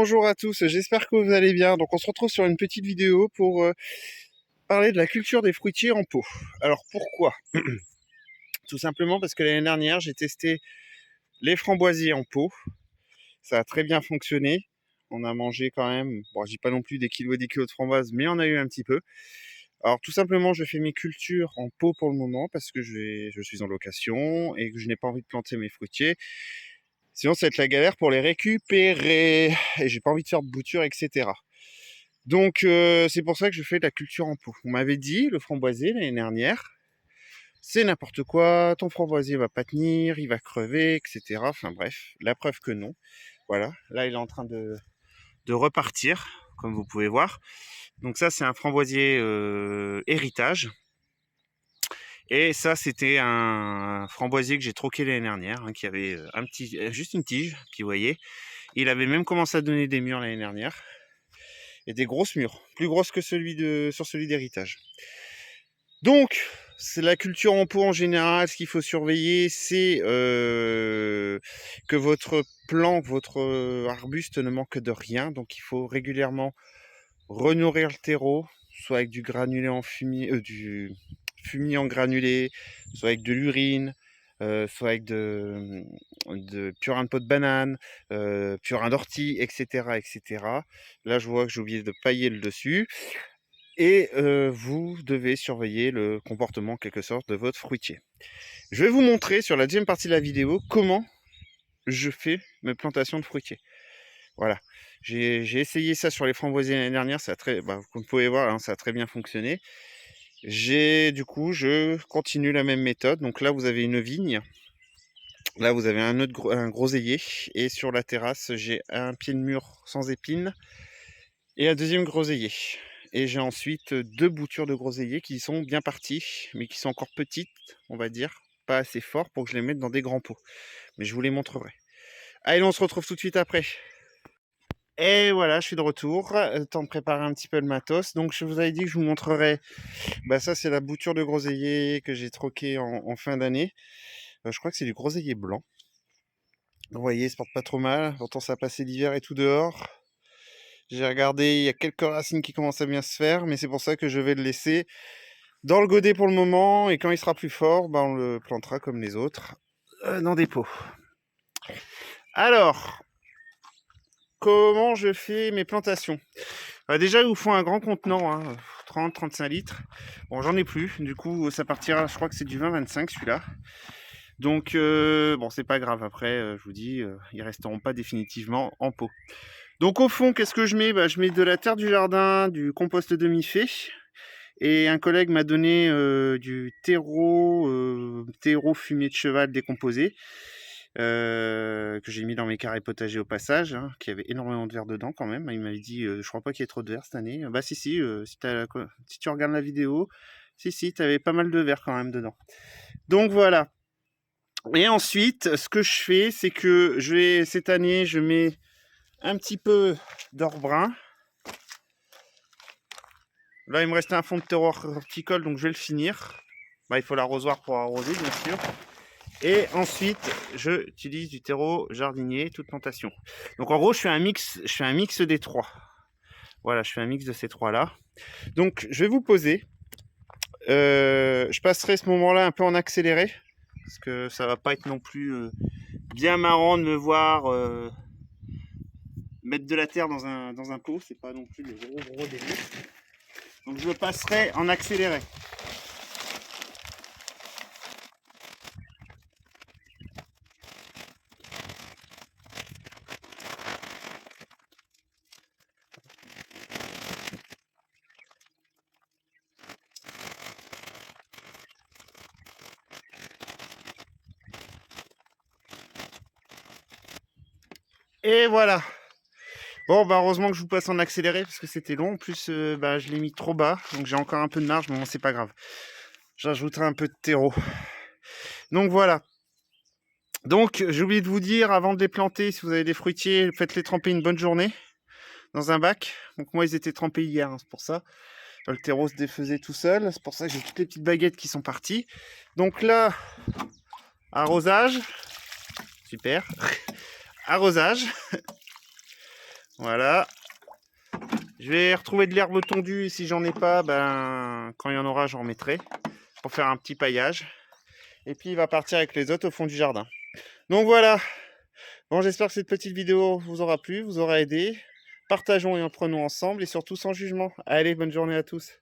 bonjour à tous, j'espère que vous allez bien. Donc on se retrouve sur une petite vidéo pour parler de la culture des fruitiers en pot. Alors pourquoi? Tout simplement parce que l'année dernière j'ai testé les framboisiers en pot. Ça a très bien fonctionné. On a mangé quand même, bon je dis pas non plus des kilos et des kilos de framboises, mais on a eu un petit peu. Alors tout simplement je fais mes cultures en pot pour le moment parce que je suis en location et que je n'ai pas envie de planter mes fruitiers. Sinon ça va être la galère pour les récupérer. Et j'ai pas envie de faire de bouture, etc. Donc c'est pour ça que je fais de la culture en pot. On m'avait dit, le framboisier l'année dernière, c'est n'importe quoi, ton framboisier va pas tenir, il va crever, etc. Enfin bref, la preuve que non. Voilà, là il est en train de repartir, comme vous pouvez voir. Donc ça c'est un framboisier héritage. Et ça c'était un framboisier que j'ai troqué l'année dernière, qui avait juste une tige, qui vous voyez. Il avait même commencé à donner des mûres l'année dernière. Et des grosses mûres, plus grosses que celui d'héritage. Donc, c'est la culture en pot en général. Ce qu'il faut surveiller, c'est que votre plant, votre arbuste ne manque de rien. Donc, il faut régulièrement renourrir le terreau, soit avec du granulé en fumier, du fumier en granulé, soit avec de l'urine, soit avec de purin de peau de banane, purin d'ortie, etc., etc. Là, je vois que j'ai oublié de pailler le dessus. Et vous devez surveiller le comportement, en quelque sorte, de votre fruitier. Je vais vous montrer sur la deuxième partie de la vidéo comment je fais mes plantations de fruitiers. Voilà. J'ai essayé ça sur les framboisiers l'année dernière, comme vous pouvez voir, ça a très bien fonctionné. Du coup, je continue la même méthode. Donc là, vous avez une vigne. Là, vous avez un groseillier. Et sur la terrasse, j'ai un pied de mur sans épines et un deuxième groseillier. Et j'ai ensuite 2 boutures de groseillier qui sont bien parties, mais qui sont encore petites, on va dire, pas assez fort pour que je les mette dans des grands pots. Mais je vous les montrerai. Allez, on se retrouve tout de suite après. Et voilà, je suis de retour. Temps de préparer un petit peu le matos. Donc, je vous avais dit que je vous montrerai. Ça, c'est la bouture de groseillier que j'ai troquée en fin d'année. Je crois que c'est du groseillier blanc. Vous voyez, il se porte pas trop mal. Pourtant, ça a passé l'hiver et tout dehors. J'ai regardé, il y a quelques racines qui commencent à bien se faire, mais c'est pour ça que je vais le laisser dans le godet pour le moment. Et quand il sera plus fort, on le plantera comme les autres dans des pots. Alors, comment je fais mes plantations? Déjà, il vous faut un grand contenant, 30-35 litres. Bon, j'en ai plus. Du coup, ça partira, je crois que c'est du 20-25 celui-là. Donc, bon, c'est pas grave. Après, je vous dis, ils resteront pas définitivement en pot. Donc, au fond, qu'est-ce que je mets? Je mets de la terre du jardin, du compost demi-fait. Et un collègue m'a donné du terreau fumier de cheval décomposé. Que j'ai mis dans mes carrés potagers au passage, qui avait énormément de verre dedans quand même. Il m'avait dit, je crois pas qu'il y ait trop de verre cette année. Si, si tu regardes la vidéo, si, tu avais pas mal de verre quand même dedans. Donc voilà. Et ensuite, ce que je fais, c'est que cette année, je mets un petit peu d'or brun. Là, il me restait un fond de terreau horticole, donc je vais le finir. Il faut l'arrosoir pour arroser, bien sûr. Et ensuite, j'utilise du terreau jardinier, toute plantation. Donc en gros, je fais un mix des trois. Voilà, je fais un mix de ces trois-là. Donc, je vais vous poser. Je passerai ce moment-là un peu en accéléré, parce que ça va pas être non plus bien marrant de me voir mettre de la terre dans un pot. C'est pas non plus le gros délire. Donc, je le passerai en accéléré. Et voilà. Bon, heureusement que je vous passe en accéléré parce que c'était long. En plus, je l'ai mis trop bas, donc j'ai encore un peu de marge, mais bon, c'est pas grave. J'ajouterai un peu de terreau. Donc voilà. Donc, j'ai oublié de vous dire, avant de les planter, si vous avez des fruitiers, faites-les tremper une bonne journée dans un bac. Donc moi, ils étaient trempés hier, c'est pour ça. Le terreau se défaisait tout seul. C'est pour ça que j'ai toutes les petites baguettes qui sont parties. Donc là, arrosage. Super. Arrosage. Voilà. Je vais retrouver de l'herbe tondue et si j'en ai pas, ben, quand il y en aura, j'en remettrai pour faire un petit paillage. Et puis il va partir avec les autres au fond du jardin. Donc voilà. Bon, j'espère que cette petite vidéo vous aura plu, vous aura aidé. Partageons et en prenons ensemble et surtout sans jugement. Allez, bonne journée à tous.